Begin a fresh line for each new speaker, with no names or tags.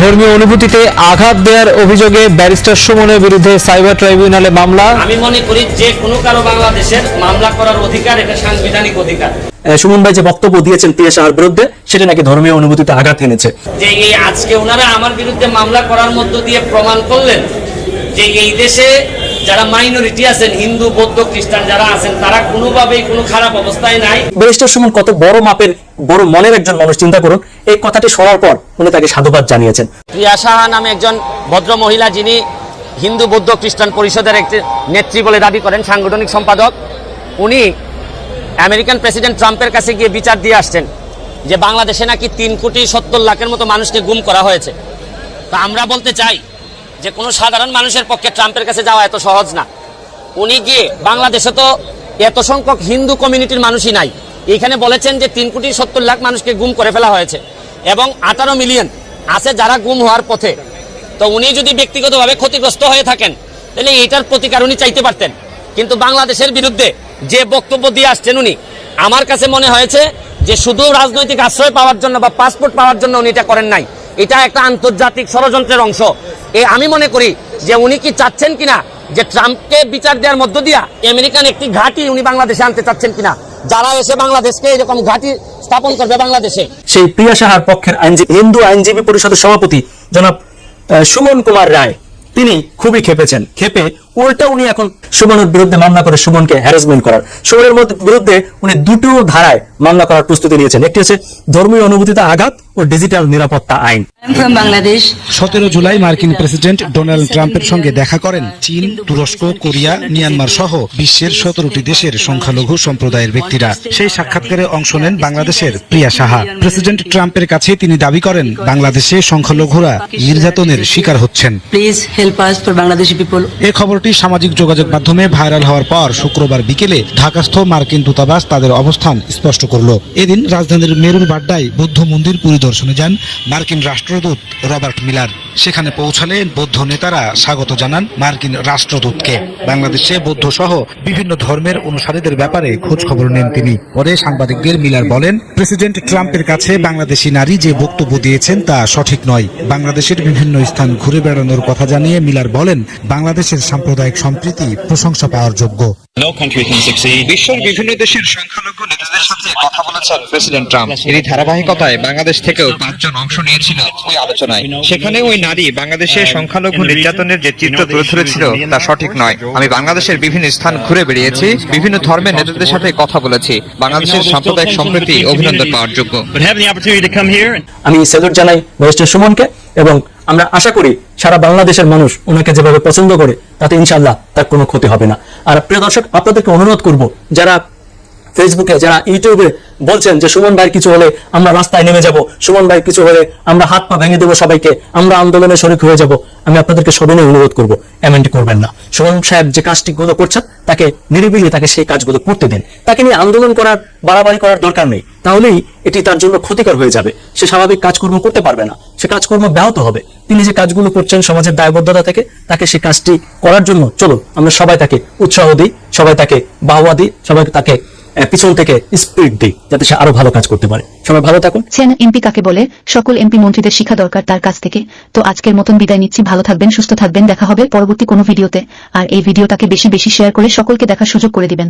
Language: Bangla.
ধর্মীয় অনুভূতিতে আঘাত দেওয়ার অভিযোগে ব্যারিস্টার সুমনের বিরুদ্ধে সাইবার ট্রাইব্যুনালে মামলা।
আমি মনে করি যে কোনো কারো বাংলাদেশের মামলা করার অধিকার এটা সাংবিধানিক অধিকার।
সুমন ভাই যে বক্তব্য দিয়েছেন প্রিয়া সাহার বিরুদ্ধে সেটা নাকি ধর্মীয় অনুভূতিতে আঘাত এনেছে।
যে এই আজকে ওনারা আমার বিরুদ্ধে মামলা করার মধ্য দিয়ে প্রমাণ করলেন যে এই দেশে যারা মাইনরিটি আছেন, হিন্দু, বৌদ্ধ, খ্রিস্টান যারা আছেন, তারা কোনোভাবেই কোনো খারাপ অবস্থায় নাই।
ব্যারিস্টার সুমন কত বড় মাপের, বড় মনের একজন মানুষ, চিন্তা করুন। এই কথাটি শোনার পর উনি তাকে সাধুবাদ জানিয়েছেন।
প্রিয়া সাহা নামে একজন ভদ্র মহিলা, যিনি হিন্দু, বৌদ্ধ, খ্রিস্টান পরিষদের একটি নেত্রী বলে দাবি করেন, সাংগঠনিক সম্পাদক, উনি আমেরিকান প্রেসিডেন্ট ট্রাম্পের কাছে গিয়ে বিচার দিয়ে আসছেন যে বাংলাদেশে নাকি 3,70,00,000-এর মতো মানুষকে গুম করা হয়েছে। তা আমরা বলতে চাই যে কোনো সাধারণ মানুষের পক্ষে ট্রাম্পের কাছে যাওয়া এত সহজ না। উনি গিয়ে, বাংলাদেশে তো এত সংখ্যক হিন্দু কমিউনিটির মানুষই নাই, এখানে বলেছেন যে 3,70,00,000 মানুষকে গুম করে ফেলা হয়েছে এবং 18 মিলিয়ন আছে যারা গুম হওয়ার পথে। তো উনি যদি ব্যক্তিগতভাবে ক্ষতিগ্রস্ত হয়ে থাকেন তাহলে এটার প্রতিকার উনি চাইতে পারতেন, কিন্তু বাংলাদেশের বিরুদ্ধে যে বক্তব্য দিয়ে আসছেন উনি, আমার কাছে মনে হয়েছে যে শুধু রাজনৈতিক আশ্রয় পাওয়ার জন্য বা পাসপোর্ট পাওয়ার জন্য উনি এটা করেন নাই, এটা একটা আন্তর্জাতিক ষড়যন্ত্রের অংশ। আমি মনে করি যে উনি কি চাচ্ছেন কিনা যে ট্রাম্পকে বিচার দেওয়ার মধ্য দিয়া আমেরিকান একটি ঘাঁটি উনি বাংলাদেশে আনতে চাচ্ছেন কিনা, যারা এসে বাংলাদেশকে এরকম ঘাঁটি স্থাপন করবে বাংলাদেশে।
সেই প্রিয়া সাহার পক্ষের আইনজীবী, হিন্দু আইনজীবী পরিষদের সভাপতি জনাব সুমন কুমার রায়, তিনি খুবই খেপেছেন। খেপে উল্টা উনি এখন সুমনের বিরুদ্ধে মামলা করে সুমনকে হ্যারাসমেন্ট করার, সুমনের বিরুদ্ধে উনি দুটো ধারায় মামলা করার প্রস্তুতি নিয়েছেন। একটি হচ্ছে ধর্মীয় অনুভূতিতে আঘাত ও ডিজিটাল নিরাপত্তা আইন।
17 জুলাই মার্কিন প্রেসিডেন্ট ডোনাল্ড ট্রাম্পের সঙ্গে দেখা করেন চীন, তুরস্ক, কোরিয়া, মিয়ানমার সহ বিশ্বের 17টি দেশের সংখ্যালঘু সম্প্রদায়ের ব্যক্তিরা। সেই সাক্ষাৎকারে অংশ নেন বাংলাদেশের প্রিয়া সাহা। প্রেসিডেন্ট ট্রাম্পের কাছে তিনি দাবি করেন বাংলাদেশে সংখ্যালঘুরা নির্যাতনের শিকার হচ্ছেন। এ খবরটি সামাজিক যোগাযোগ মাধ্যমে ভাইরাল হওয়ার পর শুক্রবার বিকেলে ঢাকাস্থ মার্কিন দূতাবাস তাদের অবস্থান স্পষ্ট করল। এদিন রাজধানীর মেরুল বাড্ডায় বৌদ্ধ মন্দির পরিদর্শনে যান মার্কিন রাষ্ট্রদূত রবার্ট মিলার। সেখানে পৌঁছালে বৌদ্ধ নেতারা স্বাগত জানান মার্কিন রাষ্ট্রদূতকে। বাংলাদেশে বৌদ্ধ সহ বিভিন্ন ধর্মের অনুসারীদের ব্যাপারে খোঁজ খবর নেন তিনি। পরে সাংবাদিকদের মিলার বলেন, প্রেসিডেন্ট ট্রাম্পের কাছে বাংলাদেশি নারী যে বক্তব্য দিয়েছেন তা সঠিক নয়। বাংলাদেশের বিভিন্ন স্থান ঘুরে বেড়ানোর কথা জানিয়ে মিলার বলেন, বাংলাদেশের সাম্প্রদায়িক সম্প্রীতি প্রশংসা পাওয়ার যোগ্য।
বিশ্বের বিভিন্ন দেশের সংখ্যালঘু নেতাদের সাথে কথা বলেছেন প্রেসিডেন্ট ট্রাম্প। এরই ধারাবাহিকতায় বাংলাদেশ থেকেও 5 জন অংশ নিয়েছিল ওই আলোচনায়। সেখানে ওই নারী বাংলাদেশের সংখ্যালঘু নির্যাতনের যে চিত্র তুলে ধরেছিল তা সঠিক নয়। আমি বাংলাদেশের বিভিন্ন স্থান ঘুরে বেরিয়েছি, বিভিন্ন ধর্মের নেতাদের সাথে কথা বলেছি। বাংলাদেশের সাম্প্রদায়িক সম্প্রীতি অভিনন্দন পাওয়ার যোগ্য।
আমি স্যালুট জানাই ব্যারিস্টার সুমনকে এবং আমরা আশা করি সারা বাংলাদেশের মানুষ ওনাকে যেভাবে পছন্দ করে তাতে ইনশাআল্লাহ তার কোনো ক্ষতি হবে না। আর প্রিয় দর্শক, আপনাদেরকে অনুরোধ করব, যারা ফেসবুকে, যারা ইউটিউবে বলছেন যে সুমন ভাইয়ের কিছু হলে আমরা রাস্তায় নেমে যাব, সুমন ভাইয়ের কিছু হলে আমরা হাত পা ভেঙে দেবো, সবাইকে আমরা আন্দোলনে শরিক হয়ে যাব, আমি আপনাদেরকে সবিনয় অনুরোধ করব, এমনটি করবেন না। সুমন সাহেব যে কাজটি গুলো করছেন তাকে নিরিবিলি তাকে সেই কাজগুলো করতে দেন। তাকে নিয়ে আন্দোলন করার, বাড়াবাড়ি করার দরকার নেই, তাহলেই এটি তার জন্য ক্ষতিকর হয়ে যাবে। সে স্বাভাবিক কাজকর্ম করতে পারবে না, সে কাজকর্ম ব্যাহত হবে। তিনি যে কাজগুলো করছেন সমাজের দায়বদ্ধতা থেকে, তাকে সেই কাজটি করার জন্য চলো আমরা সবাই তাকে উৎসাহ দিই, সবাই তাকে বাহবা দিই, সবাই তাকে পিছন থেকে স্পিরিট দিই, যাতে সে আরো ভালো কাজ করতে পারে। সবাই ভালো থাকুন।
এমপি কাকে বলে সকল এমপি মন্ত্রীদের শিক্ষা দরকার তার কাছ থেকে। তো আজকের মতন বিদায় নিচ্ছি, ভালো থাকবেন, সুস্থ থাকবেন, দেখা হবে পরবর্তী কোনো ভিডিওতে। আর এই ভিডিওটাকে বেশি বেশি শেয়ার করে সকলকে দেখার সুযোগ করে দিবেন।